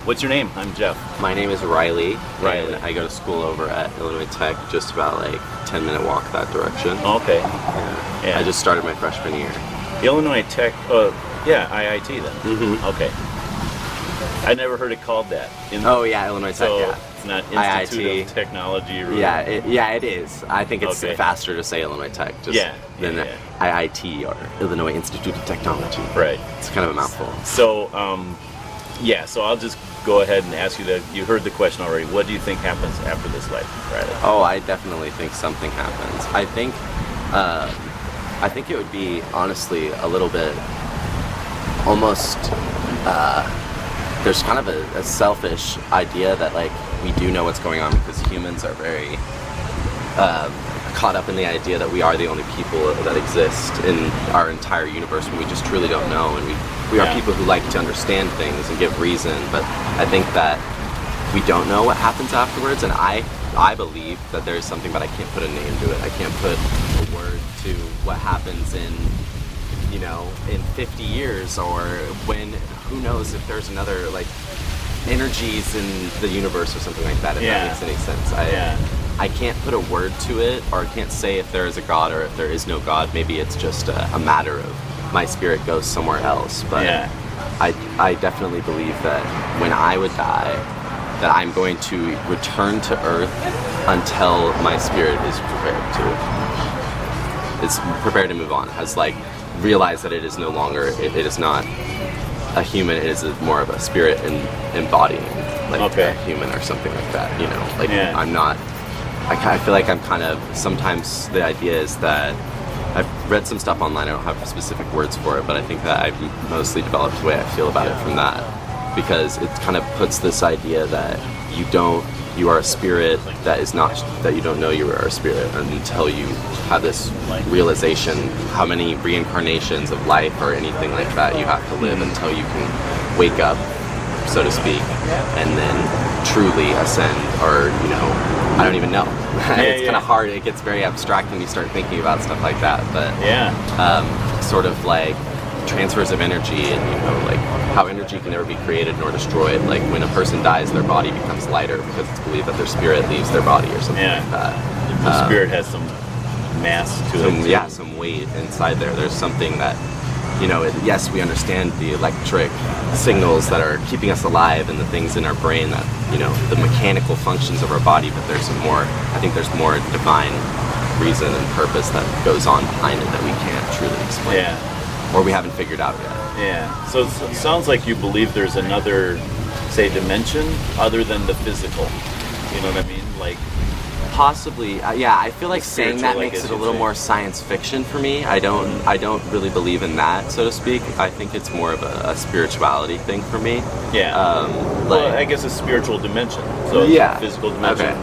What's your name? I'm Jeff. My name is Riley. Riley. And I go to school over at Illinois Tech, just about like 10-minute walk that direction. Okay. Yeah. I just started my freshman year. Illinois Tech, IIT then. Mm-hmm. Okay. I never heard it called that. Illinois Tech, so it's not Institute IIT. of Technology or... It is. I think it's faster to say Illinois Tech than IIT or Illinois Institute of Technology. Right. It's kind of a mouthful. So, so I'll just go ahead and ask you you heard the question already. What do you think happens after this life, Riley? Oh, I definitely think something happens. I think it would be, honestly, a little bit almost... there's kind of a selfish idea that like we do know what's going on because humans are very caught up in the idea that we are the only people that exist in our entire universe when we just truly don't know, and we are people who like to understand things and give reason, but I think that we don't know what happens afterwards, and I believe that there is something, but I can't put a name to it. I can't put a word to what happens in 50 years, or when, who knows if there's another like energies in the universe or something like that, if that makes any sense. I can't put a word to it, or I can't say if there is a God or if there is no God. Maybe it's just a matter of my spirit goes somewhere else, but I definitely believe that when I would die, that I'm going to return to earth until my spirit is prepared to move on, has like realize that it is no longer, it is not a human, it is more of a spirit embodying like a human or something like that, I'm not, I feel like I'm kind of, sometimes the idea is that I've read some stuff online, I don't have specific words for it, but I think that I've mostly developed the way I feel about it from that, because it kind of puts this idea that you are a spirit that is not, that you don't know you are a spirit until you have this realization how many reincarnations of life or anything like that you have to live until you can wake up, so to speak, and then truly ascend, or I don't even know. It's kind of hard, it gets very abstract when you start thinking about stuff like that, but sort of like transfers of energy, and like how energy can never be created nor destroyed. Like when a person dies, their body becomes lighter because it's believed that their spirit leaves their body or something like that. The spirit has some mass to it. Some weight inside there. There's something that, yes, we understand the electric signals that are keeping us alive and the things in our brain that, the mechanical functions of our body, but I think there's more divine reason and purpose that goes on behind it that we can't truly explain. Or we haven't figured out yet. Yeah. So it sounds like you believe there's another, say, dimension other than the physical. You know what I mean? Like possibly. I feel like saying that makes it a little more science fiction for me. I don't really believe in that, so to speak. I think it's more of a spirituality thing for me. Yeah. Well, I guess a spiritual dimension. So it's a physical dimension. Okay.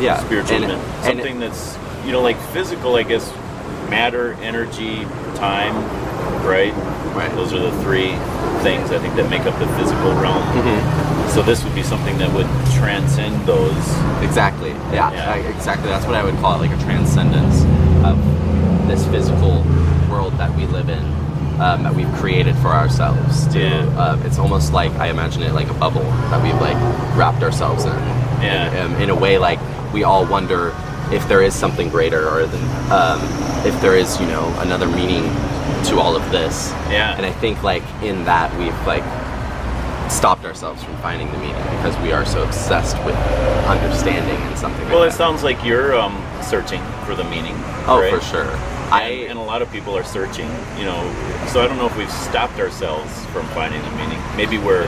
Yeah. Spiritual dimension. Something that's like physical, I guess, matter, energy, time. Right? Those are the three things I think that make up the physical realm. Mm-hmm. So this would be something that would transcend those. Exactly. Exactly. That's what I would call it, like a transcendence of this physical world that we live in, that we've created for ourselves. It's almost like, I imagine it like a bubble that we've like wrapped ourselves in. Yeah. In a way, like we all wonder if there is something greater, or if there is, another meaning to all of this. And I think like in that we've like stopped ourselves from finding the meaning because we are so obsessed with understanding and something. Well, it sounds like you're searching for the meaning. Oh, right? For sure. And a lot of people are searching, so I don't know if we've stopped ourselves from finding the meaning. Maybe our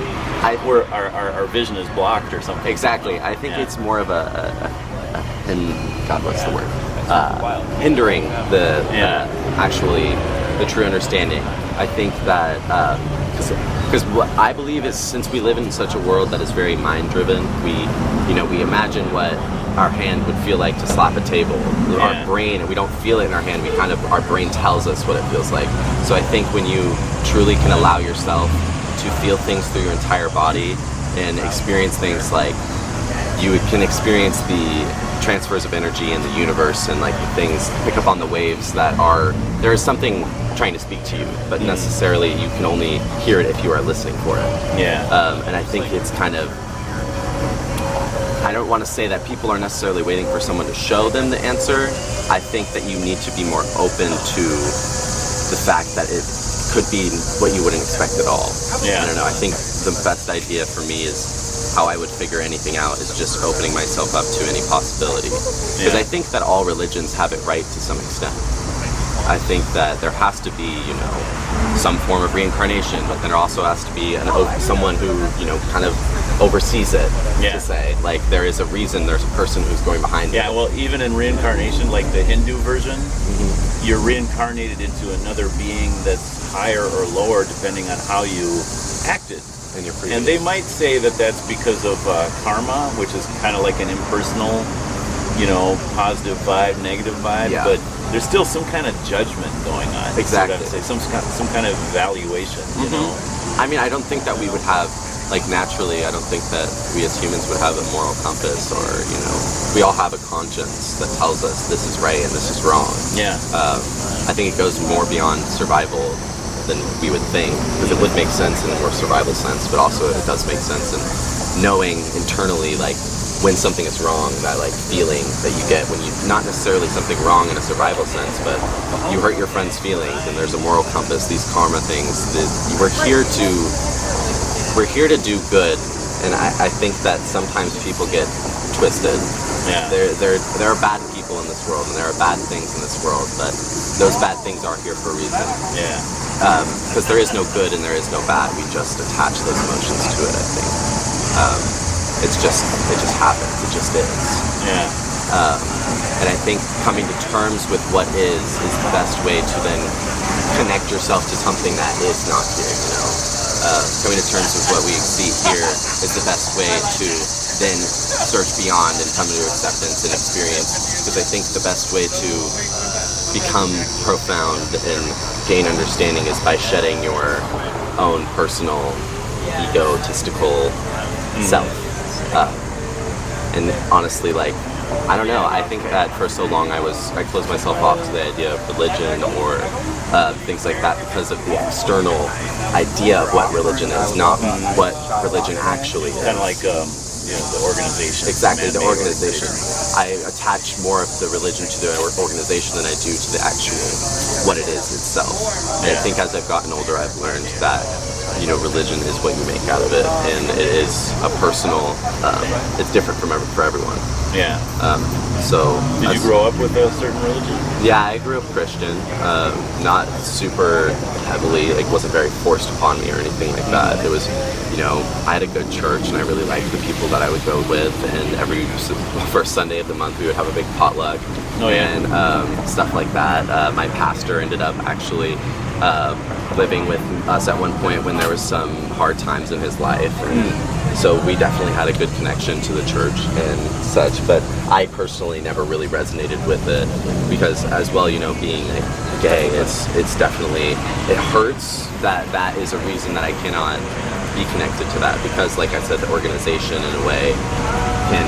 vision is blocked or something. Exactly. I think it's more of what's the word? Hindering actually the true understanding. I think that because what I believe is, since we live in such a world that is very mind-driven, we imagine what our hand would feel like to slap a table. Our brain, we don't feel it in our hand. Our brain tells us what it feels like. So I think when you truly can allow yourself to feel things through your entire body and experience things like you can experience the transfers of energy in the universe, and like the things, pick up on the waves that are, there is something trying to speak to you, but necessarily you can only hear it if you are listening for it. And I think it's kind of, I don't want to say that people are necessarily waiting for someone to show them the answer. I think that you need to be more open to the fact that it could be what you wouldn't expect at all. I don't know, I think the best idea for me is how I would figure anything out is just opening myself up to any possibility. Because I think that all religions have it right to some extent. I think that there has to be, you know, some form of reincarnation, but then there also has to be someone who, you know, kind of oversees it, to say, like, there is a reason, there's a person who's going behind it. Well, even in reincarnation, like the Hindu version, you're reincarnated into another being that's higher or lower depending on how you acted. And they might say that that's because of karma, which is kind of like an impersonal, you know, positive vibe, negative vibe, but there's still some kind of judgment going on. Exactly. Say, some kind of evaluation, you know? I mean, I don't think that we would have, like, naturally, I don't think that we as humans would have a moral compass, or, you know, we all have a conscience that tells us this is right and this is wrong. I think it goes more beyond survival than we would think, because it would make sense in a more survival sense, but also it does make sense in knowing internally, like, when something is wrong, that, like, feeling that you get when you, not necessarily something wrong in a survival sense, but you hurt your friend's feelings, and there's a moral compass, these karma things, we're here to do good, and I think that sometimes people get twisted. There are bad people in this world, and there are bad things in this world, but those bad things are here for a reason. Because there is no good and there is no bad. We just attach those emotions to it, I think. It just happens. It just is. And I think coming to terms with what is the best way to then connect yourself to something that is not here, you know. Coming to terms with what we see here is the best way to then search beyond and come to acceptance and experience, because I think the best way to become profound and gain understanding is by shedding your own personal egotistical self. And honestly, like, I don't know, I think that for so long I closed myself off to the idea of religion or things like that because of the external idea of what religion is, not what religion actually is. Kind of like the organization. Exactly, the organization. I attach more of the religion to the organization than I do to the actual, what it is itself. And I think as I've gotten older, I've learned that, you know, religion is what you make out of it, and it is a personal, it's different for everyone. So did you grow up with a certain religion? Yeah, I grew up Christian, not super heavily, like, wasn't very forced upon me or anything like that. It was, you know, I had a good church and I really liked the people that I would go with, and every first Sunday of the month we would have a big potluck and stuff like that. My pastor ended up actually living with us at one point when there was some hard times in his life, and so we definitely had a good connection to the church and such, but I personally never really resonated with it because, as well, you know, being gay, it's definitely, it hurts that is a reason that I cannot be connected to that, because, like I said, the organization in a way can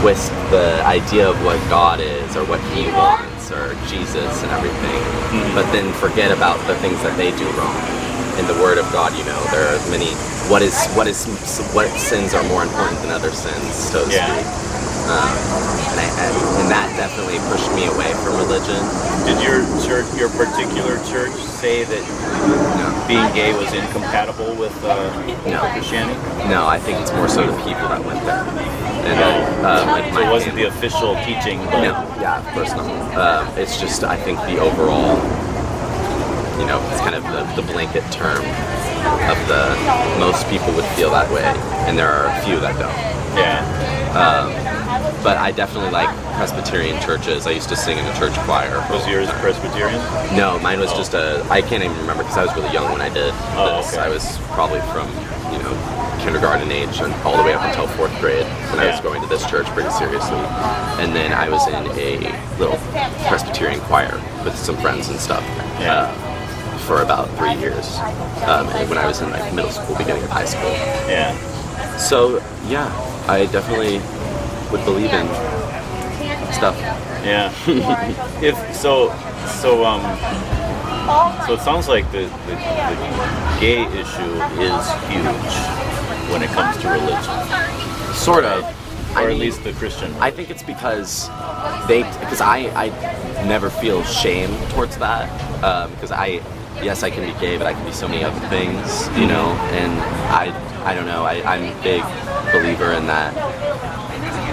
twist the idea of what God is or what he wants or Jesus and everything, but then forget about the things that they do wrong. In the Word of God, you know, there are many. What sins are more important than other sins, so to speak. And that definitely pushed me away from religion. Did your particular church, say that being gay was incompatible with Christianity? No, I think it's more so the people that went there. And so it wasn't the official teaching? But no, of course not. It's just, I think the overall, you know, it's kind of the blanket term of most people would feel that way, and there are a few that don't. But I definitely like Presbyterian churches. I used to sing in a church choir. Was yours Presbyterian? No, mine was just I can't even remember because I was really young when I did this. I was probably from, you know, kindergarten age and all the way up until 4th grade when I was going to this church pretty seriously. And then I was in a little Presbyterian choir with some friends and stuff for about 3 years when I was in like middle school, beginning of high school. So I definitely would believe in stuff. So it sounds like the gay issue is huge when it comes to religion. Sort of. Or at least the Christian one. I think it's because I never feel shame towards that. Because yes, I can be gay, but I can be so many other things, you know, and I don't know, I'm a big believer in that,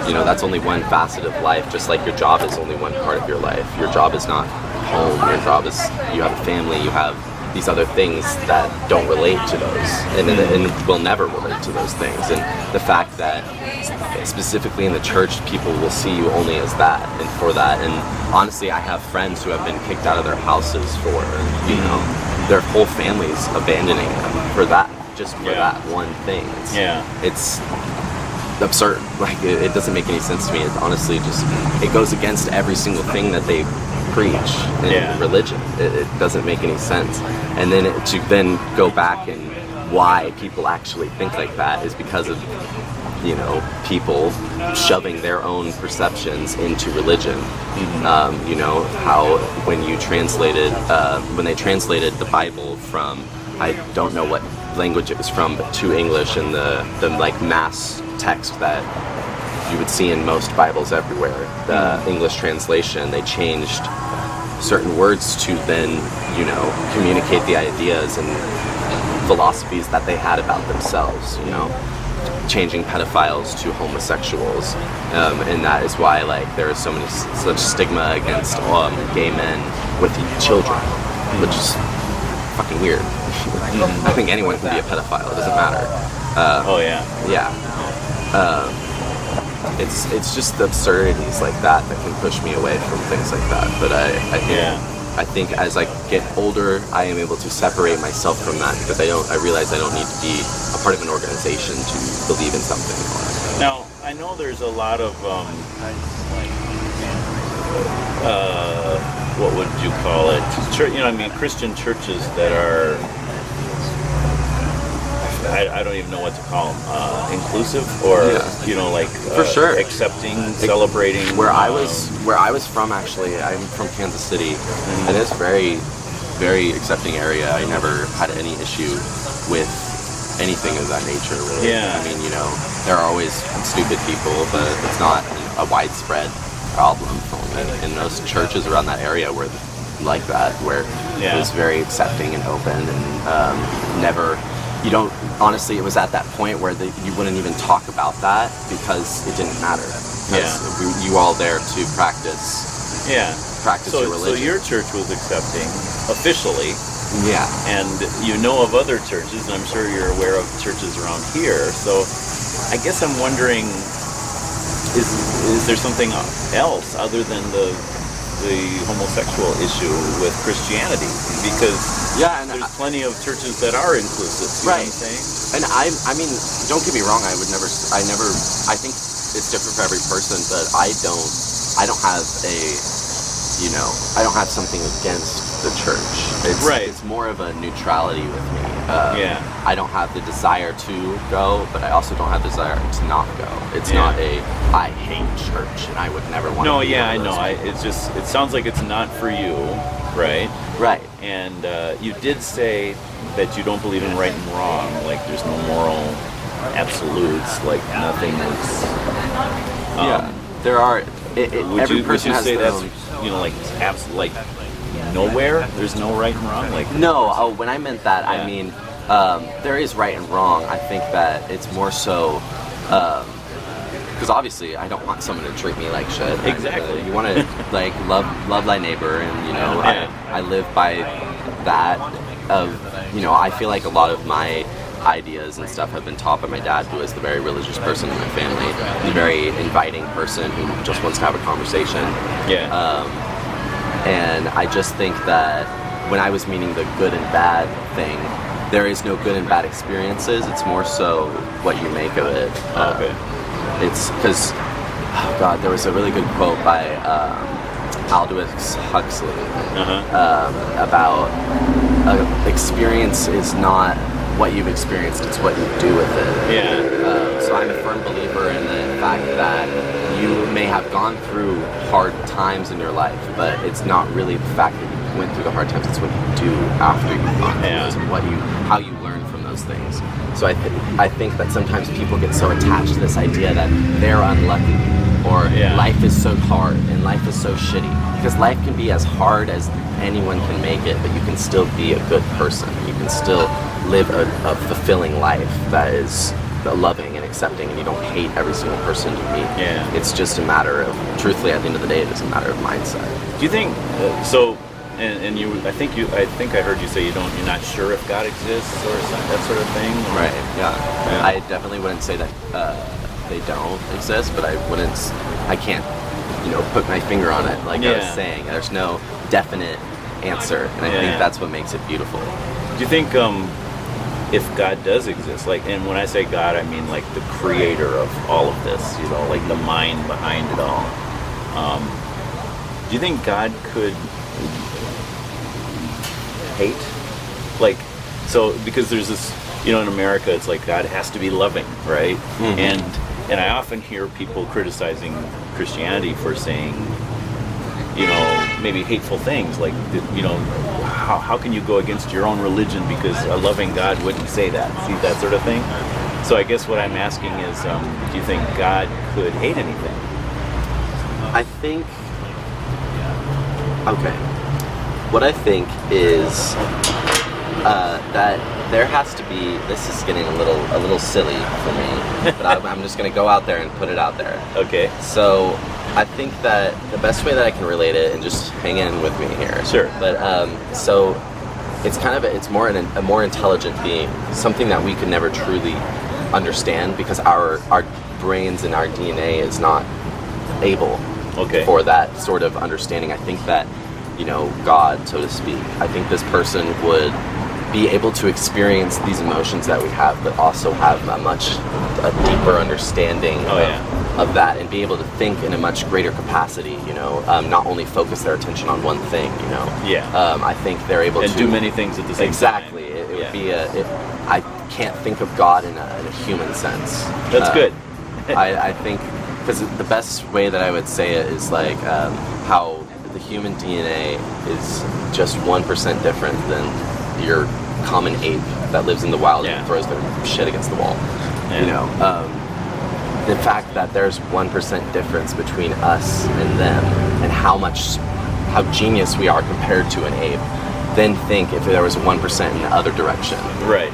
you know, that's only one facet of life, just like your job is only one part of your life. Your job is not home, your job is, you have a family, you have these other things that don't relate to those, and will never relate to those things. And the fact that specifically in the church, people will see you only as that and for that. And honestly, I have friends who have been kicked out of their houses for, you know, their whole families abandoning them for that, just for that one thing. It's absurd. Like, it doesn't make any sense to me. It honestly just, it goes against every single thing that they preach in religion. It doesn't make any sense. And then to then go back and why people actually think like that is because of, you know, people shoving their own perceptions into religion. You know, how when they translated the Bible from, I don't know what language it was from, but to English, and the like mass text that you would see in most Bibles everywhere, the English translation, they changed certain words to then, you know, communicate the ideas and philosophies that they had about themselves, you know, changing pedophiles to homosexuals, and that is why, like, there is such stigma against gay men with children, which is fucking weird. I think anyone can be a pedophile, it doesn't matter. It's just the absurdities like that can push me away from things like that. But I think as I get older, I am able to separate myself from that, because I realize I don't need to be a part of an organization to believe in something. Now, I know there's a lot of what would you call it? You know, I mean, Christian churches that are, I don't even know what to call them, inclusive, or you know, like for sure, accepting, celebrating. Where I was from, actually, I'm from Kansas City, and it's very, very accepting area. I never had any issue with anything of that nature, really. I mean, you know, there are always stupid people, but it's not a widespread problem. And those churches around that area were like that, where it was very accepting and open, and never. You don't, honestly, it was at that point where you wouldn't even talk about that because it didn't matter. You all there to practice your religion. So your church was accepting, officially. Yeah. And you know of other churches, and I'm sure you're aware of churches around here. So I guess I'm wondering, is there something else other than the homosexual issue with Christianity? Because there's plenty of churches that are inclusive. You know what I'm saying? And I mean, don't get me wrong. I think it's different for every person, but I don't have I don't have something against the church. It's more of a neutrality with me. I don't have the desire to go, but I also don't have the desire to not go. It's not I hate church and I would never want to. No, I know. It sounds like it's not for you, right? Right. And you did say that you don't believe in right and wrong. Like, there's no moral absolutes. Like, nothing is. There are. Every person would you has say their that's own. You know, like nowhere? There's no right and wrong? Like, no, when I meant that, I mean, there is right and wrong. I think that it's more so, because obviously I don't want someone to treat me like shit. Exactly. You want to, like, love thy neighbor, and, you know, I live by that of, you know, I feel like a lot of my ideas and stuff have been taught by my dad, who is the very religious person in my family, the very inviting person who just wants to have a conversation. And I just think that when I was meaning the good and bad thing, there is no good and bad experiences. It's more so what you make of it. It's because, oh God, there was a really good quote by Aldous Huxley about experience is not what you've experienced, it's what you do with it. So I'm a firm believer in the fact that you may have gone through hard times in your life, but it's not really the fact that you went through the hard times. It's what you do after you've gone through those, and how you learn from those things. So I think that sometimes people get so attached to this idea that they're unlucky, or life is so hard and life is so shitty. Because life can be as hard as anyone can make it, but you can still be a good person. You can still live a fulfilling life that is loving and accepting, and you don't hate every single person you meet. Yeah. It's just a matter of, truthfully, at the end of the day, it is a matter of mindset. Do you think so? And you, I think I heard you say you're not sure if God exists or that sort of thing. Or? Right. Yeah. I definitely wouldn't say that they don't exist, but I can't, put my finger on it. Like I was saying, there's no definite answer, and I think that's what makes it beautiful. Do you think if God does exist, and when I say God, I mean like the creator of all of this, like the mind behind it all. Do you think God could hate? Because there's this, in America, it's like God has to be loving, right? Mm-hmm. And I often hear people criticizing Christianity for saying, maybe hateful things, like, how can you go against your own religion because a loving God wouldn't say that? See, that sort of thing? So I guess what I'm asking is, do you think God could hate anything? I think, what I think is that there has to be, this is getting a little silly for me, but I'm just going to go out there and put it out there. Okay. So I think that the best way that I can relate it, and just hang in with me here. Sure. But so it's it's more a more intelligent being, something that we could never truly understand because our brains and our DNA is not able for that sort of understanding. I think that, God, so to speak, I think this person would be able to experience these emotions that we have, but also have a deeper understanding of that, and be able to think in a much greater capacity, not only focus their attention on one thing, I think they're able to do many things at the same time. Exactly. It would be I can't think of God in a human sense. That's good. I think, because the best way that I would say it is like how the human DNA is just 1% different than your common ape that lives in the wild and throws their shit against the wall. The fact that there's 1% difference between us and them, and how genius we are compared to an ape, then think if there was 1% in the other direction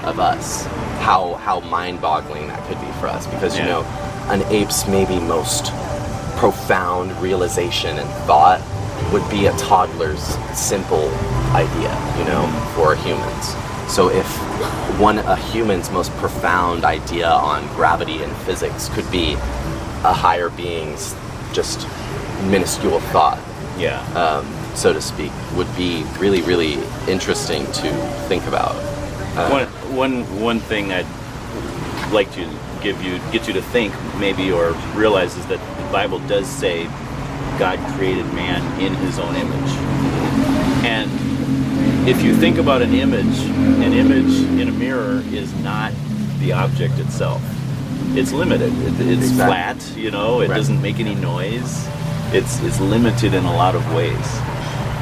of us, how mind-boggling that could be for us. Because an ape's maybe most profound realization and thought would be a toddler's simple idea, for humans. So if a human's most profound idea on gravity and physics could be a higher being's just minuscule thought, so to speak, would be really, really interesting to think about. One thing I'd like to get you to think maybe, or realize, is that the Bible does say God created man in his own image. And if you think about an image in a mirror is not the object itself. It's limited. It's flat, it doesn't make any noise. It's limited in a lot of ways.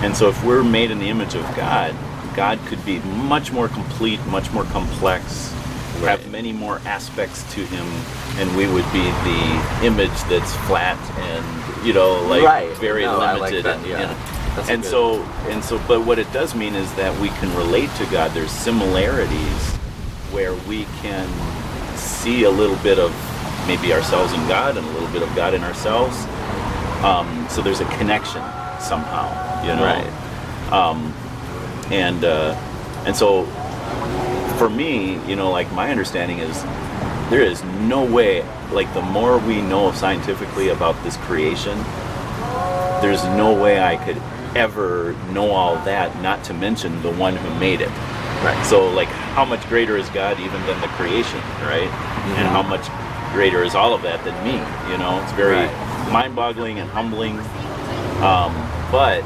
And so if we're made in the image of God, God could be much more complete, much more complex, have many more aspects to him, and we would be the image that's flat and very limited. And so, but what it does mean is that we can relate to God. There's similarities where we can see a little bit of maybe ourselves in God and a little bit of God in ourselves. So there's a connection somehow, and so for me, my understanding is there is no way, the more we know scientifically about this creation, there's no way I could ever know all that, not to mention the one who made it. Right. So how much greater is God even than the creation, right? Mm-hmm. And how much greater is all of that than me? It's very mind-boggling and humbling. But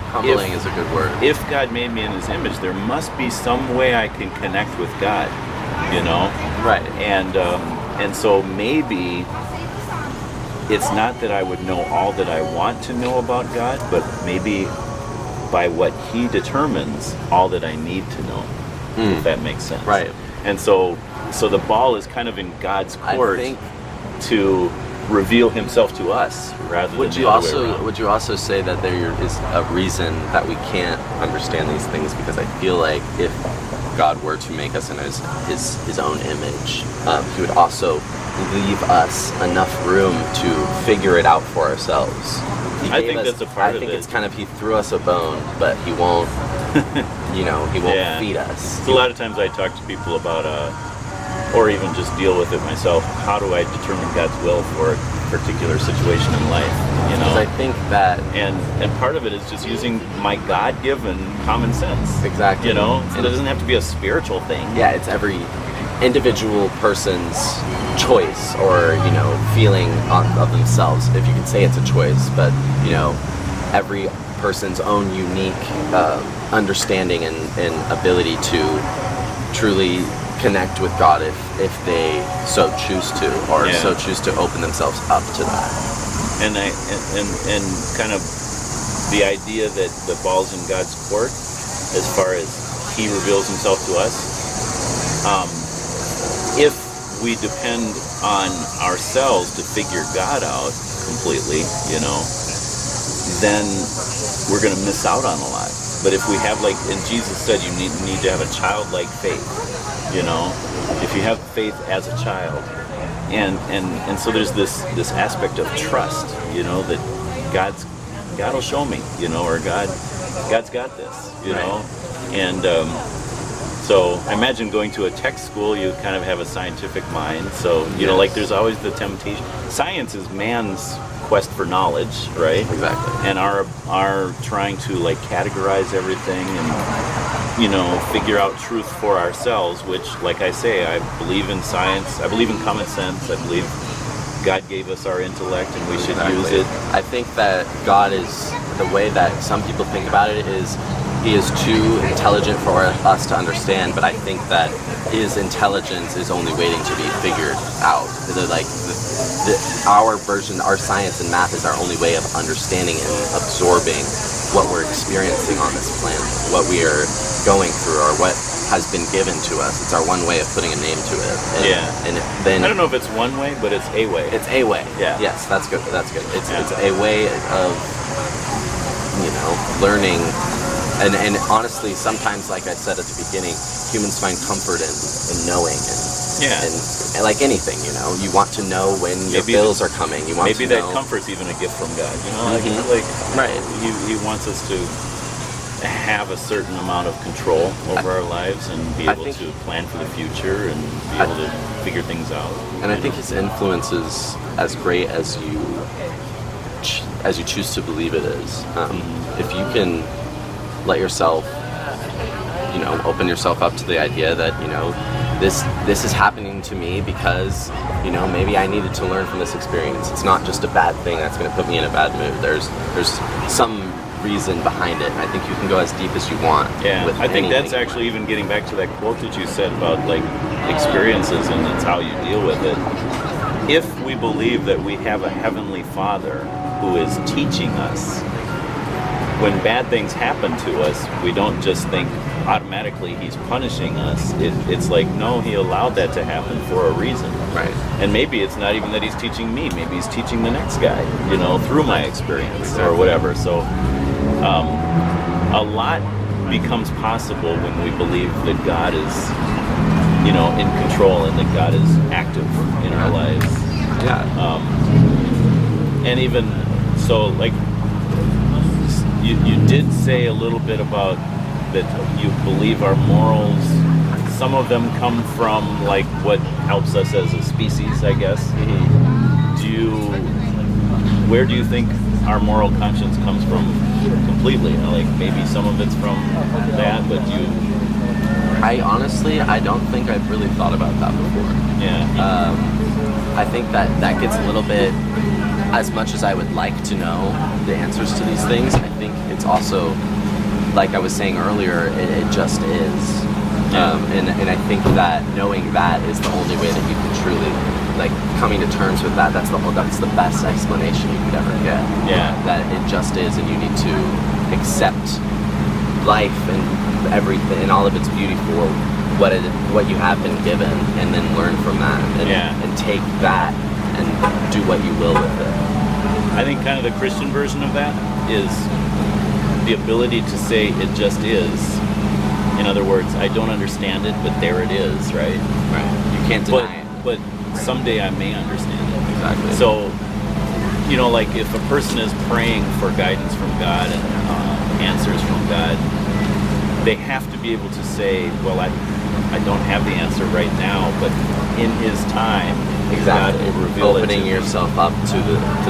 humbling is a good word. If God made me in his image, there must be some way I can connect with God, Right. And so maybe it's not that I would know all that I want to know about God, but maybe by what he determines all that I need to know, if that makes sense. Right. And so the ball is kind of in God's court to reveal himself to us rather than the other way around. Would you also say that there is a reason that we can't understand these things? Because I feel like if God were to make us in his own image, he would also leave us enough room to figure it out for ourselves. I think that's a part of it. I think it's kind of, he threw us a bone, but he won't, he won't feed us. So a lot of times I talk to people about, or even just deal with it myself, how do I determine God's will for a particular situation in life, Because I think that... And part of it is just using my God-given common sense. Exactly. So it doesn't have to be a spiritual thing. Yeah, it's every individual person's choice or feeling of themselves, if you can say it's a choice, but every person's own unique understanding and ability to truly connect with God if they so choose to, or so choose to open themselves up to that. And kind of the idea that the ball's in God's court as far as he reveals himself to us. If we depend on ourselves to figure God out completely, then we're going to miss out on a lot. But if we have, and Jesus said, you need to have a childlike faith, if you have faith as a child. And so there's this aspect of trust, that God will show me, or God's got this, and so I imagine going to a tech school, you kind of have a scientific mind. So, there's always the temptation. Science is man's quest for knowledge, right? Exactly. And our trying to categorize everything and, figure out truth for ourselves, which, like I say, I believe in science. I believe in common sense. I believe God gave us our intellect and we should use it. I think that God is, the way that some people think about it is, he is too intelligent for us to understand, but I think that his intelligence is only waiting to be figured out. Our version, our science and math is our only way of understanding and absorbing what we're experiencing on this planet, what we are going through, or what has been given to us. It's our one way of putting a name to it. And then I don't know if it's one way, but it's a way. It's a way. Yeah. Yes, that's good. That's good. It's a way of learning. And honestly, sometimes, like I said at the beginning, humans find comfort in knowing. And like anything, you want to know when your bills are coming. You want maybe to know. That comfort's even a gift from God. Right. He wants us to have a certain amount of control over our lives and be able to plan for the future and be able to figure things out. And I think his influence is as great as you choose to believe it is. If you can let yourself, open yourself up to the idea that, this is happening to me because, maybe I needed to learn from this experience. It's not just a bad thing that's going to put me in a bad mood. There's some reason behind it, and I think you can go as deep as you want. Yeah, I think that's actually even getting back to that quote that you said about experiences, and it's how you deal with it. If we believe that we have a heavenly Father who is teaching us, when bad things happen to us, we don't just think automatically he's punishing us. It's no, he allowed that to happen for a reason. Right. And maybe it's not even that he's teaching me. Maybe he's teaching the next guy, through my experience or whatever. So a lot becomes possible when we believe that God is, in control and that God is active in our lives. Yeah. And even so, you did say a little bit about that you believe our morals, some of them come from what helps us as a species, I guess. Where do you think our moral conscience comes from completely? Maybe some of it's from that, but I don't think I've really thought about that before. Yeah. I think that gets a little bit, as much as I would like to know the answers to these things, I think it's also, like I was saying earlier, it just is. And I think that knowing that is the only way that you can truly, coming to terms with that, that's the best explanation you could ever get. Yeah. That it just is, and you need to accept life and everything and all of its beauty for what you have been given, and then learn from that and take that and do what you will with it. I think kind of the Christian version of that is the ability to say it just is. In other words, I don't understand it, but there it is, right? Right. You can't deny it. But someday I may understand it. Exactly. So, like if a person is praying for guidance from God and answers from God, they have to be able to say, well, I don't have the answer right now, but in His time, God will reveal opening yourself up to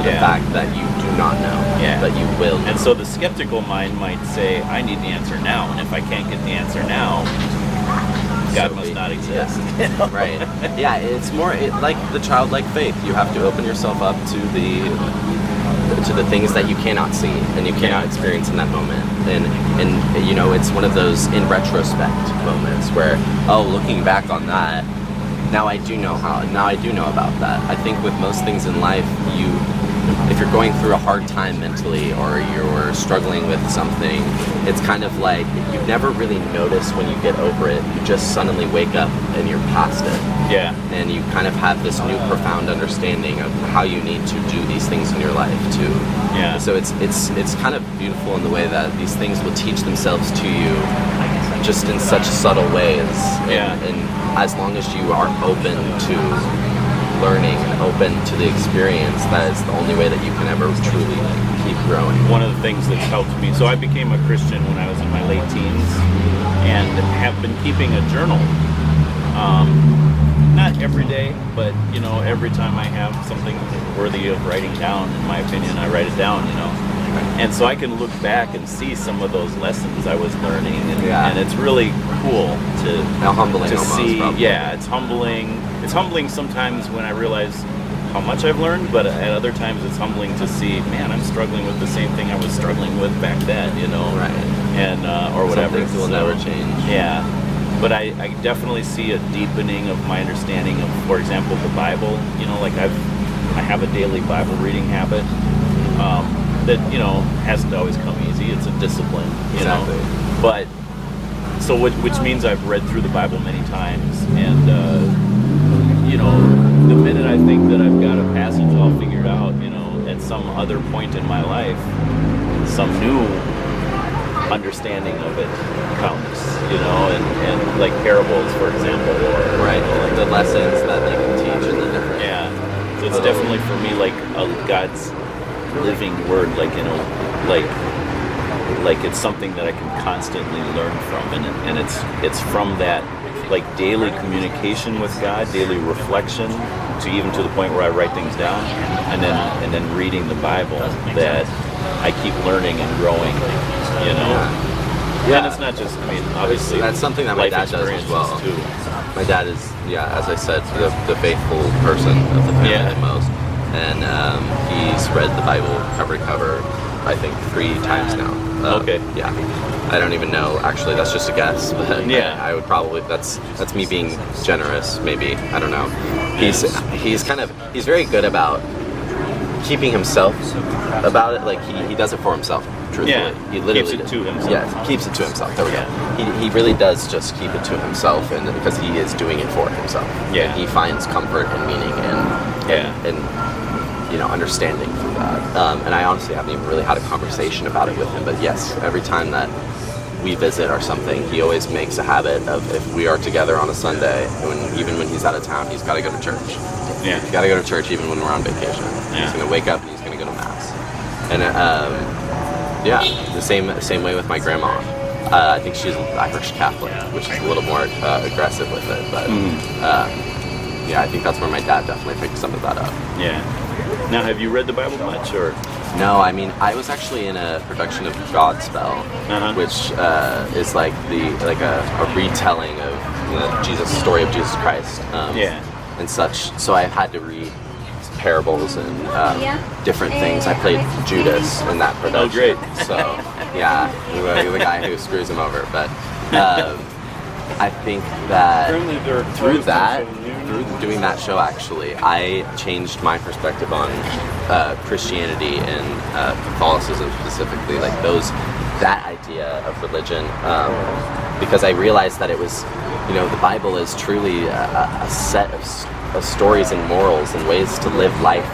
the fact that you do not know, but you will know. And so the skeptical mind might say, I need the answer now, and if I can't get the answer now, God must not exist. Yeah. Right. Yeah, it's more like the childlike faith. You have to open yourself up to the things that you cannot see and you cannot experience in that moment. And it's one of those in retrospect moments where, looking back on that, now I do know about that. I think with most things in life, if you're going through a hard time mentally or you're struggling with something, it's kind of like you never really notice when you get over it. You just suddenly wake up and you're past it. Yeah. And you kind of have this new profound understanding of how you need to do these things in your life too. Yeah. So it's kind of beautiful in the way that these things will teach themselves to you just in such subtle ways. And as long as you are open to learning and open to the experience, that is the only way that you can ever truly keep growing. One of the things that's helped me, so I became a Christian when I was in my late teens and have been keeping a journal. Not every day, but every time I have something worthy of writing down, in my opinion, I write it down, And so I can look back and see some of those lessons I was learning, and it's really cool to humbling almost, see. Probably. Yeah, it's humbling. It's humbling sometimes when I realize how much I've learned, but at other times it's humbling to see, man, I'm struggling with the same thing I was struggling with back then, Right. And or whatever. Some things will never change. Yeah. But I definitely see a deepening of my understanding of, for example, the Bible. Like I have a daily Bible reading habit. That hasn't always come easy. It's a discipline, Exactly. But so which means I've read through the Bible many times, and the minute I think that I've got a passage all figured out, at some other point in my life, some new understanding of it comes, and like parables, for example, or right, the lessons that they can teach in the different. Yeah. So it's definitely for me like God's living word, like it's something that I can constantly learn from, and it's from that like daily communication with God, daily reflection, to even to the point where I write things down, and then reading the Bible, that I keep learning and growing, Yeah. And it's not just, obviously that's something that my dad does as well. Too. My dad is, as I said, the faithful person of the family the most. And he's read the Bible cover to cover, I think 3 times now. Okay. Yeah. I don't even know. Actually, that's just a guess. But I would probably. That's me being generous. Maybe, I don't know. He's very good about keeping himself about it. Like he does it for himself. Truthfully, he literally keeps it to himself. Yeah, keeps it to himself. There we go. He really does just keep it to himself, and because he is doing it for himself. Yeah. And he finds comfort and meaning and understanding through that. And I honestly haven't even really had a conversation about it with him. But yes, every time that we visit or something, he always makes a habit of, if we are together on a Sunday, even when he's out of town, he's got to go to church. Yeah. He's got to go to church even when we're on vacation. Yeah. He's going to wake up and he's going to go to mass. And the same way with my grandma. I think she's Irish Catholic, which is a little more aggressive with it. But I think that's where my dad definitely picked some of that up. Yeah. Now, have you read the Bible much, or? No, I was actually in a production of Godspell, which is like a retelling of the story of Jesus Christ, and such. So I had to read parables and different things. I played Judas in that production. Oh, great! So the guy who screws him over. But I think that through doing that show, actually, I changed my perspective on Christianity and Catholicism specifically. Like those that idea of religion, because I realized that it was, the Bible is truly a set of stories and morals and ways to live life,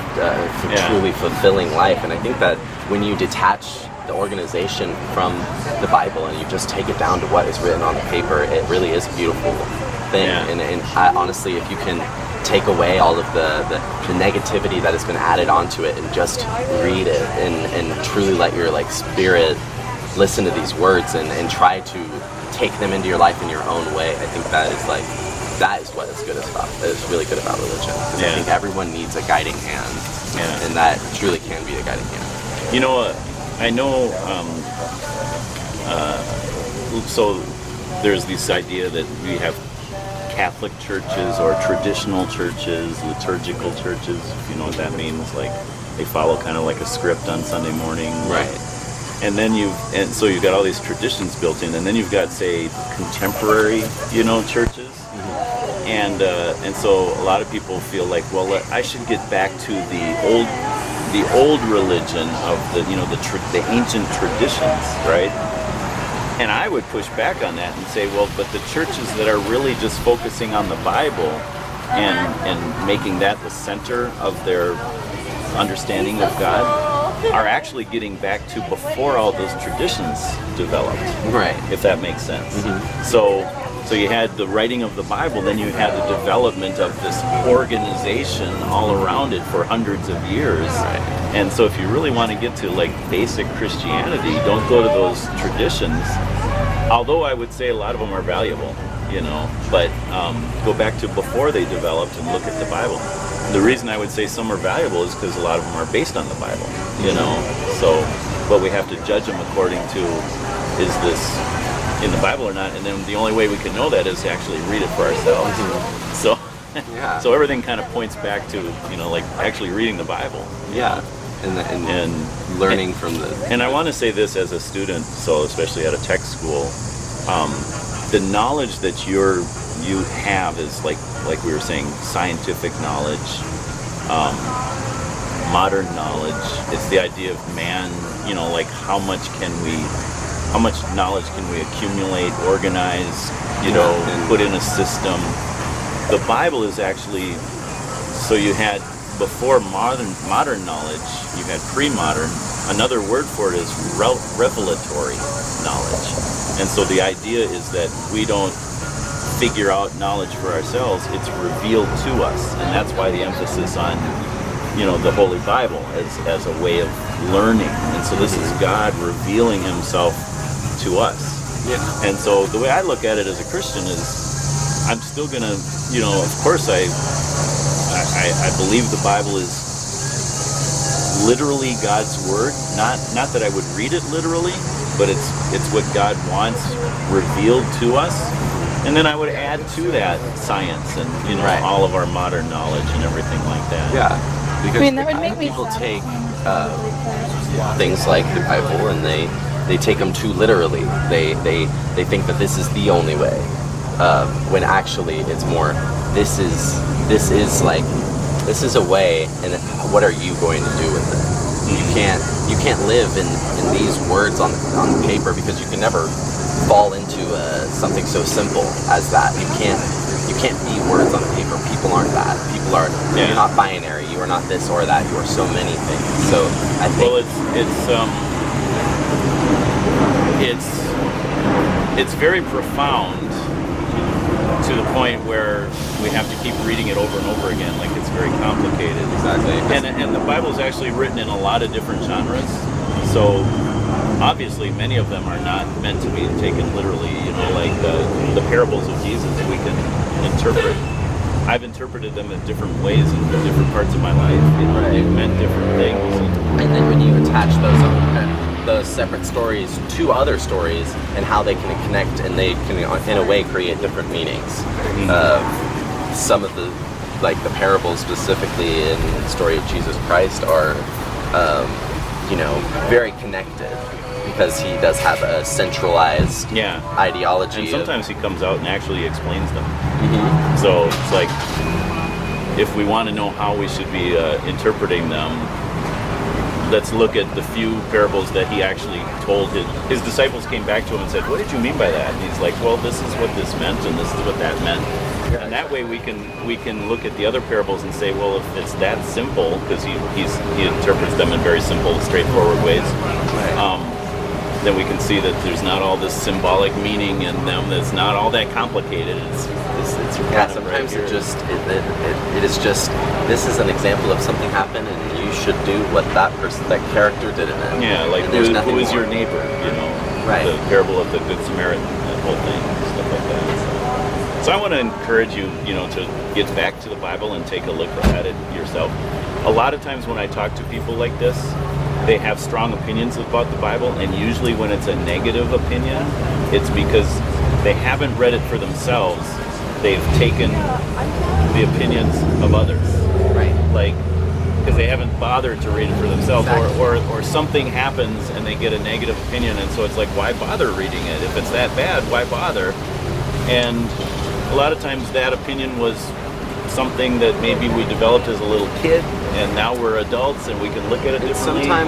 truly fulfilling life. And I think that when you detach the organization from the Bible and you just take it down to what is written on the paper, it really is a beautiful thing. And I, honestly, if you can take away all of the negativity that has been added onto it and just read it and truly let your spirit listen to these words and try to take them into your life in your own way, I think that is what is good about it. It's really good about religion. Because I think everyone needs a guiding hand, and that truly can be a guiding hand. I know. So there's this idea that we have Catholic churches or traditional churches, liturgical churches, if you know what that means. Like they follow kind of like a script on Sunday morning, right? And then so you've got all these traditions built in, and then you've got, say, contemporary, churches, and so a lot of people feel like, well, I should get back to the old religion of the ancient traditions, right? And I would push back on that and say, well, but the churches that are really just focusing on the Bible and making that the center of their understanding of God are actually getting back to before all those traditions developed, right? If that makes sense. Mm-hmm. So you had the writing of the Bible, then you had the development of this organization all around it for hundreds of years. Right. And so if you really want to get to basic Christianity, don't go to those traditions. Although I would say a lot of them are valuable, but go back to before they developed and look at the Bible. The reason I would say some are valuable is because a lot of them are based on the Bible, but we have to judge them according to, is this in the Bible or not? And then the only way we can know that is to actually read it for ourselves. Mm-hmm. So everything kind of points back to, actually reading the Bible. Yeah. And learning from the... And I want to say this as a student, so especially at a tech school, the knowledge that you have is like we were saying, scientific knowledge, modern knowledge. It's the idea of man, how much knowledge can we accumulate, organize, and put in a system. The Bible is actually, so you had before modern knowledge, you had pre-modern. Another word for it is revelatory knowledge. And so the idea is that we don't figure out knowledge for ourselves, it's revealed to us. And that's why the emphasis on, the Holy Bible as a way of learning. And so this is God revealing himself to us. Yeah. And so the way I look at it as a Christian is I'm still gonna, of course I believe the Bible is literally God's word. Not that I would read it literally, but it's what God wants revealed to us. And then I would add to that science and all of our modern knowledge and everything like that. Yeah, because that would make people take things like the Bible and they take them too literally. They think that this is the only way, when actually it's more. This is a way, and what are you going to do with it? You can't live in these words on the paper, because you can never fall into something so simple as that. You can't be words on the paper. People aren't that. People are. You're not binary. You are not this or that. You are so many things. So I think it's very profound to the point where we have to keep reading it over and over again, like it's very complicated. Exactly. And the Bible is actually written in a lot of different genres. So obviously many of them are not meant to be taken literally, like the parables of Jesus we can interpret. I've interpreted them in different ways in different parts of my life. They've meant different things. And then when you attach those separate stories to other stories and how they can connect, and they can in a way create different meanings. Mm-hmm. Some of the parables specifically in the story of Jesus Christ are very connected, because he does have a centralized ideology. And sometimes he comes out and actually explains them. Mm-hmm. So it's like, if we want to know how we should be interpreting them, let's look at the few parables that he actually told. His disciples came back to him and said, what did you mean by that? And he's like, well, this is what this meant, and this is what that meant. And that way we can look at the other parables and say, well, if it's that simple, because he interprets them in very simple, straightforward ways, then we can see that there's not all this symbolic meaning in them. That's not all that complicated. It's sometimes it is just, this is an example of something happened, and you should do what that character did in it. Yeah, like who is your neighbor? You know, the parable of the Good Samaritan, that whole thing, stuff like that. So I want to encourage you, to get back to the Bible and take a look at it yourself. A lot of times when I talk to people like this, they have strong opinions about the Bible, and usually when it's a negative opinion, it's because they haven't read it for themselves. They've taken the opinions of others. Right. Like, because they haven't bothered to read it for themselves, or something happens and they get a negative opinion, and so it's like, why bother reading it? If it's that bad, why bother? And a lot of times that opinion was something that maybe we developed as a little kid, and now we're adults and we can look at it differently. I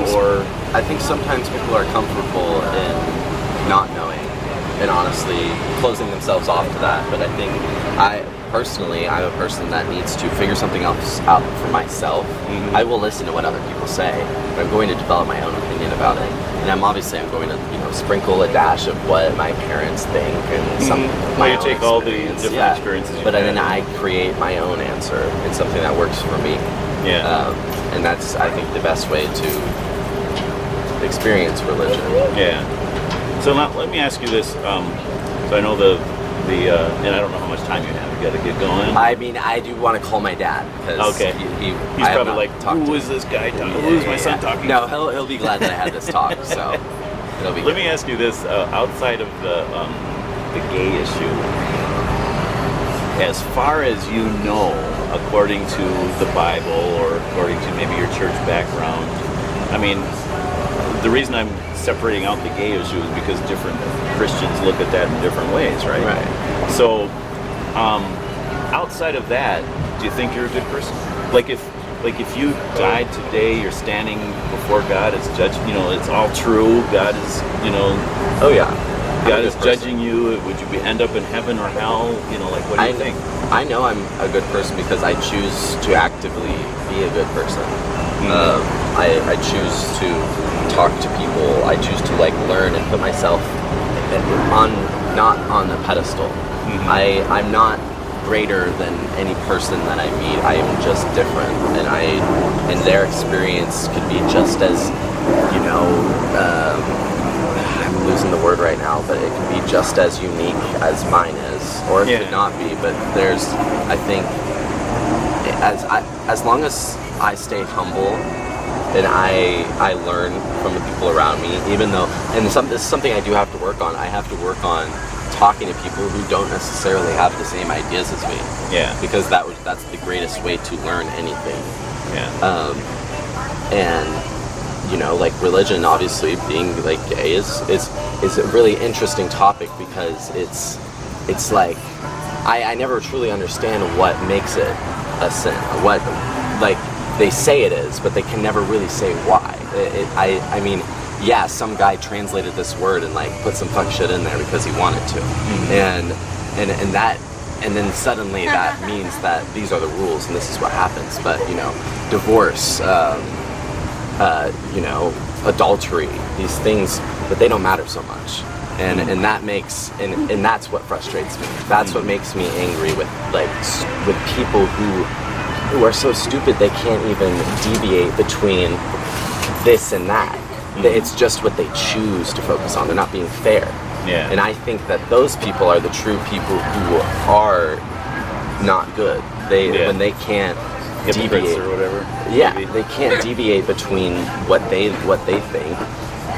think sometimes people are comfortable in not knowing and honestly closing themselves off to that. But I think I'm a person that needs to figure something else out for myself. Mm-hmm. I will listen to what other people say, but I'm going to develop my own opinion about it. And I'm going to, sprinkle a dash of what my parents think and some my own take all the different experiences. But then I create my own answer and something that works for me. Yeah. And that's, I think, the best way to experience religion. Yeah. So now, let me ask you this. So I know and I don't know how much time you have. You got to get going. I mean, I do want to call my dad because he's probably like, who is this guy talking? Who is my son talking? No, he'll be glad that I had this talk. So it'll be. Let me ask you this: outside of the gay issue, as far as you know, according to the Bible or according to maybe your church background, I mean, the reason I'm separating out the gay issue is because different Christians look at that in different ways, right? Right. So, outside of that, do you think you're a good person? Like if you died today, you're standing before God, it's it's all true. God is, Oh yeah. God is judging you. Would you end up in heaven or hell? What do you think? I know I'm a good person because I choose to actively be a good person. Mm-hmm. I choose to talk to people. I choose to learn and put myself not on a pedestal. Mm-hmm. I'm not greater than any person that I meet. I am just different, and their experience could be just as I'm losing the word right now, but it can be just as unique as mine is, or it could not be. But there's, I think, as long as I stay humble and I learn from the people around me, even though, and this is something I do have to work on. I have to work on talking to people who don't necessarily have the same ideas as me. Yeah. Because that's the greatest way to learn anything. Yeah. And religion, obviously, being gay is a really interesting topic because it's like I never truly understand what makes it a sin. What they say it is, but they can never really say why. I mean, some guy translated this word and put some fuck shit in there because he wanted to, mm-hmm. and then suddenly that means that these are the rules and this is what happens. But divorce, adultery, these things, but they don't matter so much. And that makes and that's what frustrates me. That's what makes me angry with people who are so stupid they can't even deviate between this and that. It's just what they choose to focus on. They're not being fair. Yeah. And I think that those people are the true people who are not good. When they can't deviate or whatever. Yeah, maybe. They can't deviate between what they think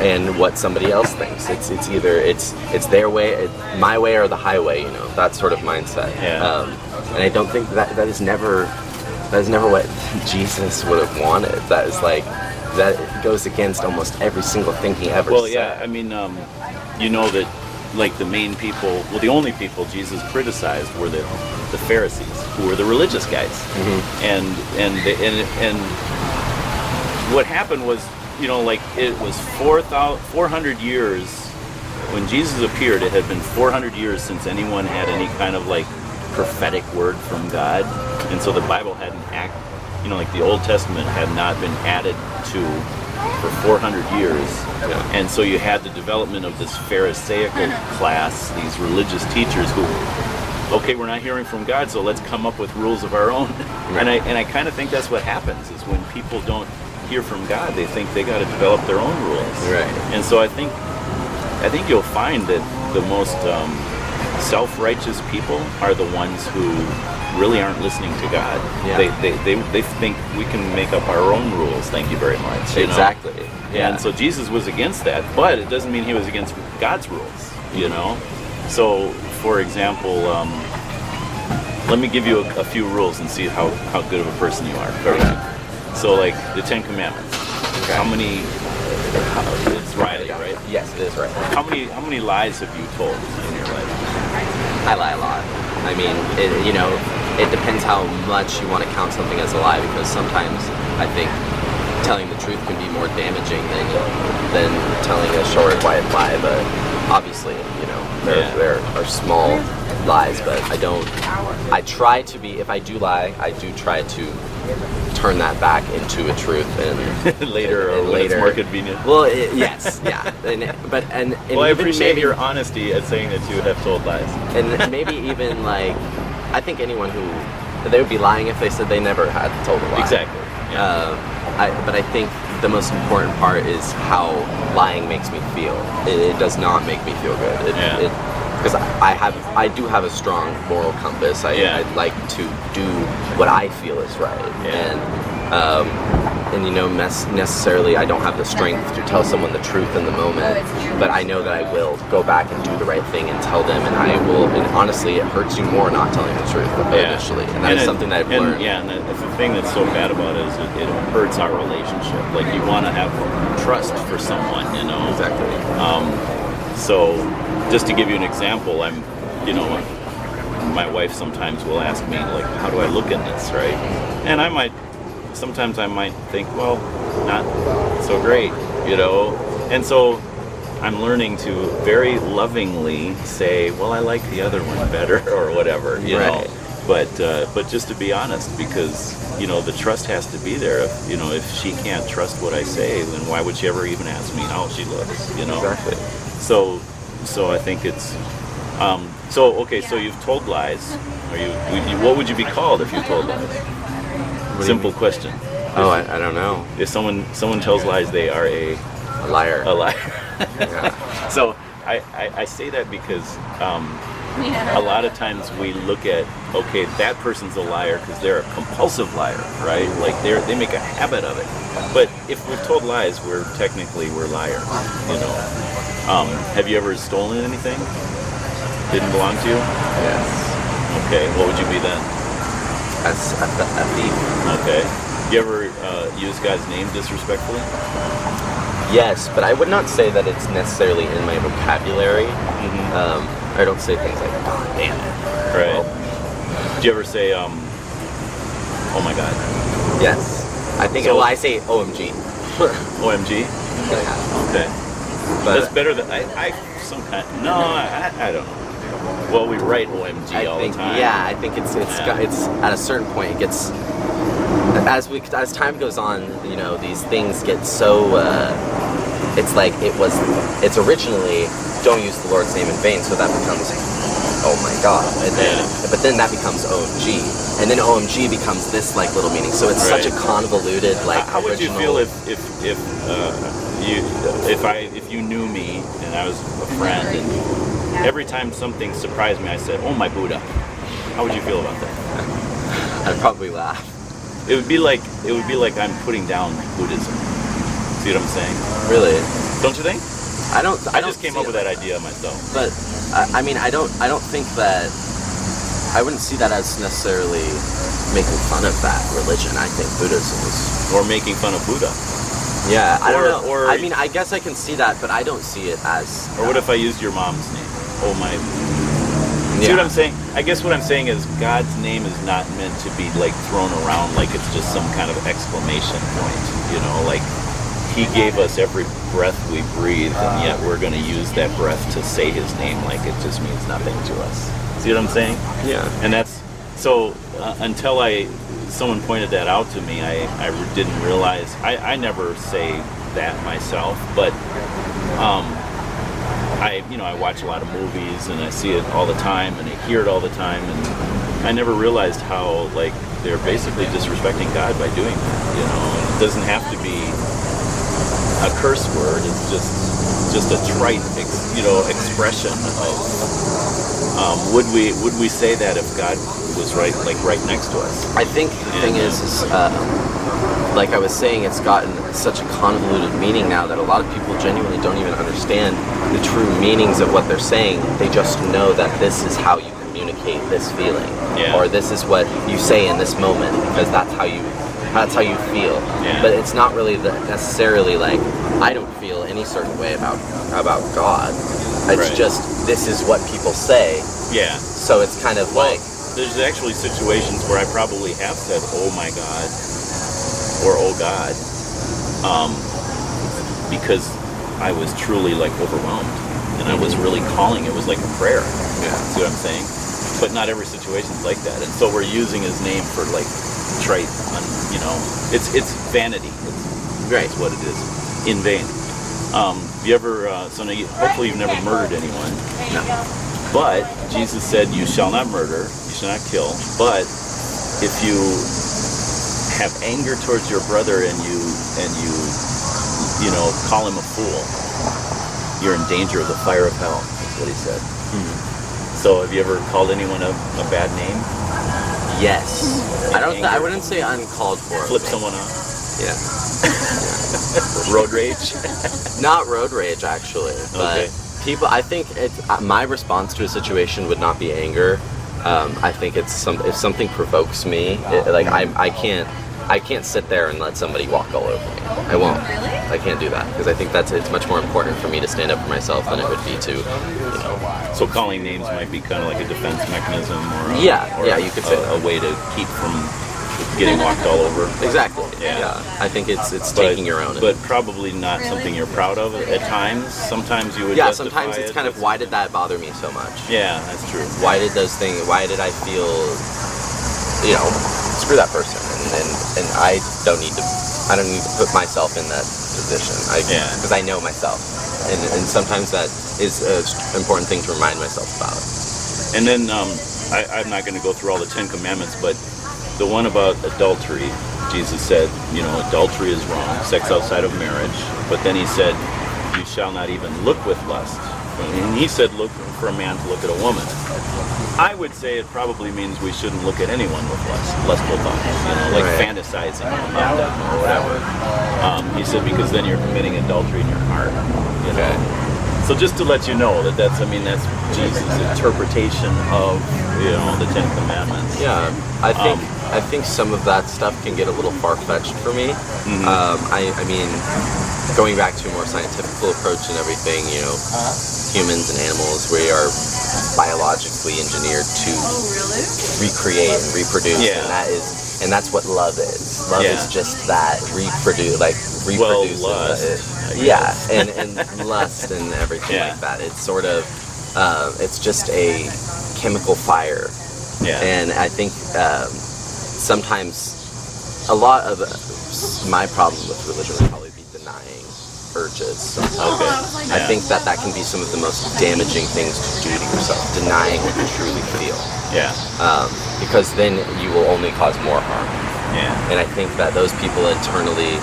and what somebody else thinks. It's either it's their way, my way, or the highway. That sort of mindset. Yeah. And I don't think that is never what Jesus would have wanted. That is that goes against almost every single thing he ever said. Well, yeah, I mean, that the main people, the only people Jesus criticized were the Pharisees, who were the religious guys. Mm-hmm. And what happened was like it was 400 years when Jesus appeared. It had been 400 years since anyone had any kind of like prophetic word from God, and so the Bible hadn't like the Old Testament had not been added to for 400 years, and so you had the development of this Pharisaical class, these religious teachers who, okay, we're not hearing from God, so let's come up with rules of our own. Right. And I kind of think that's what happens is when people don't hear from God, they think they got to develop their own rules. Right. And so I think you'll find that the most self-righteous people are the ones who really aren't listening to God. Yeah. They think we can make up our own rules. Thank you very much. Exactly. Yeah. And so Jesus was against that, but it doesn't mean he was against God's rules. So, for example, let me give you a few rules and see how good of a person you are. So, like the 10 Commandments. Okay. How many? It's Riley, right? Yes, it is Riley. How many lies have you told in your life? I lie a lot. I mean, it depends how much you want to count something as a lie, because sometimes I think telling the truth can be more damaging than telling a short, quiet lie. But obviously, there are small lies, but I try to be, if I do lie, I do try to turn that back into a truth and later it's more convenient. Well, yes, yeah. And I appreciate your honesty at saying that you have told lies. And maybe even like, I think anyone they would be lying if they said they never had told a lie. Exactly. Yeah. But I think the most important part is how lying makes me feel. It does not make me feel good. Because I do have a strong moral compass. I like to do what I feel is right, and necessarily I don't have the strength to tell someone the truth in the moment, but I know that I will go back and do the right thing and tell them, and I will. And honestly, it hurts you more not telling the truth initially, and that is something that I've learned. And the thing that's so bad about it is it hurts our relationship. Like you want to have trust for someone, Exactly. So, just to give you an example, my wife sometimes will ask me, like, how do I look in this, right? And sometimes I might think, well, not so great, And so, I'm learning to very lovingly say, well, I like the other one better, or whatever, you know. But just to be honest, because, the trust has to be there. If she can't trust what I say, then why would she ever even ask me how she looks, Exactly. So I think it's so you've told lies. What would you be called if you told lies? Simple question. I don't know. If someone tells lies, they are a liar. A liar. Yeah. So I say that because a lot of times we look at, okay, that person's a liar because they're a compulsive liar, right? Like they make a habit of it. But if we've told lies, we're liars, Have you ever stolen anything? Didn't belong to you? Yes. Okay, what would you be then? A thief. Okay. You ever use God's name disrespectfully? Yes, but I would not say that it's necessarily in my vocabulary. Mm-hmm. I don't say things like, God damn it. Right. Well, do you ever say, oh my God? Yes. I think, I say OMG. OMG? Yeah. Okay. But that's better than, I don't know. Well, we write OMG all the time. Yeah, I think it's at a certain point, it gets, as time goes on, these things get so, it's like it's originally, don't use the Lord's name in vain, so that becomes, oh my God, but then that becomes OMG, and then OMG becomes this like little meaning, so it's such a convoluted like. How would you feel if you knew me and I was a friend, and every time something surprised me, I said, "Oh my Buddha"? How would you feel about that? I'd probably laugh. It would be like I'm putting down Buddhism. See what I'm saying? Really? Don't you think? I just came up with that idea myself. But I mean, I don't think that I wouldn't see that as necessarily making fun of that religion. I think Buddhism is, or making fun of Buddha. Yeah, I don't know. I mean, I guess I can see that, but I don't see it as. Or what if I used your mom's name? Oh my. See what I'm saying? I guess what I'm saying is God's name is not meant to be like thrown around like it's just some kind of exclamation point. Like He gave us every breath we breathe, and yet we're going to use that breath to say His name like it just means nothing to us. See what I'm saying? Yeah. And that's so. Until someone pointed that out to me, I didn't realize. I never say that myself, but I watch a lot of movies and I see it all the time and I hear it all the time, and I never realized how like they're basically disrespecting God by doing that. And it doesn't have to be a curse word. It's just a trite expression of would we say that if God was right next to us? I think the thing is like I was saying, it's gotten such a convoluted meaning now that a lot of people genuinely don't even understand the true meanings of what they're saying. They just know that this is how you communicate this feeling, or this is what you say in this moment because that's how you feel. But it's not really necessarily like I don't feel any certain way about God. It's just this is what people say. Yeah. So it's kind of like there's actually situations where I probably have said, "Oh my God," or "Oh God," because I was truly like overwhelmed, and I was really calling. It was like a prayer. Yeah. See what I'm saying? But not every situation's like that, and so we're using His name for like trite, it's vanity. It's what it is, in vain. You ever? Hopefully you've never murdered anyone. No. But Jesus said, "You shall not murder, you shall not kill." But if you have anger towards your brother and you call him a fool, you're in danger of the fire of hell. That's what He said. Mm-hmm. So have you ever called anyone a bad name? Yes. I wouldn't say uncalled for. Flip someone off? Yeah. Road rage? Not road rage, actually. But people, I think my response to a situation would not be anger. I think if something provokes me, I can't sit there and let somebody walk all over me. I won't. I can't do that because I think it's much more important for me to stand up for myself than it would be to, So calling names might be kind of like a defense mechanism, or you could say a way to keep from getting walked all over. Exactly. Yeah. I think it's taking your own. But probably not something you're proud of at times. Sometimes you would. Yeah. Sometimes it's kind of why did that bother me so much? Yeah, that's true. Why did I feel, screw that person, and I don't need to put myself in that position. Because I know myself, and sometimes that is an important thing to remind myself about. And then I'm not going to go through all the 10 Commandments, but the one about adultery, Jesus said, adultery is wrong, sex outside of marriage. But then He said, you shall not even look with lust. And He said, look for a man to look at a woman. I would say it probably means we shouldn't look at anyone with lustful thoughts, fantasizing about them or whatever. He said, because then you're committing adultery in your heart. Okay. So just to let you know that's Jesus' interpretation of the 10 Commandments. Yeah, I think some of that stuff can get a little far-fetched for me. Mm-hmm. I mean, going back to a more scientific approach and everything, humans and animals, we are biologically engineered to recreate and reproduce, and that's what love is. Love is just that, reproducing. Well, lust. And lust and everything like that. It's sort of, it's just a chemical fire. Yeah. And I think sometimes a lot of my problem with religion would probably be denying urges. Okay. I think that can be some of the most damaging things to do to yourself, denying what you truly feel. Yeah. Because then you will only cause more harm. Yeah. And I think that those people internally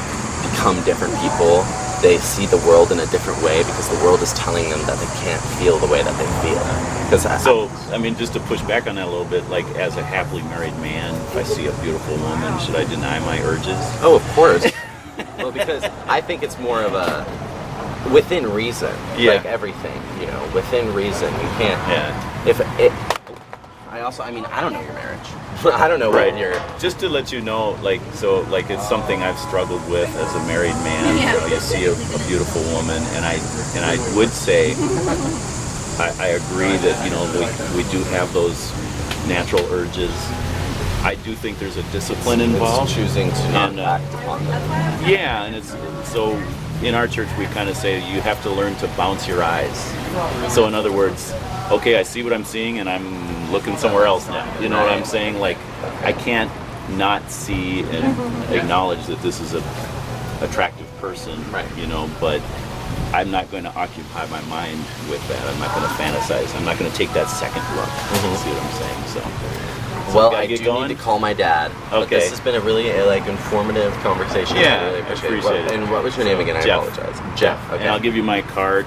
become different people. They see the world in a different way because the world is telling them that they can't feel the way that they feel. Just to push back on that a little bit, like as a happily married man, if I see a beautiful woman, should I deny my urges? Oh, of course. Well, because I think it's more of a within reason. Yeah. Like everything, within reason. You can't. Yeah. I don't know your marriage. I don't know what you're. Just to let you know, it's something I've struggled with as a married man. You see a beautiful woman, and I would say, I agree that we do have those natural urges, I do think there's a discipline involved. It's choosing to not act upon that. Yeah, and it's so in our church we kind of say you have to learn to bounce your eyes. So in other words, okay, I see what I'm seeing and I'm looking somewhere else now. You know what I'm saying? Like I can't not see and acknowledge that this is a attractive person, you know, but I'm not going to occupy my mind with that. I'm not going to fantasize. I'm not going to take that second look. See what I'm saying? So well, I do need to call my dad. Okay. But this has been a really informative conversation. Yeah, I really appreciate it. And what was your name again? I apologize. Jeff. Okay. And I'll give you my card.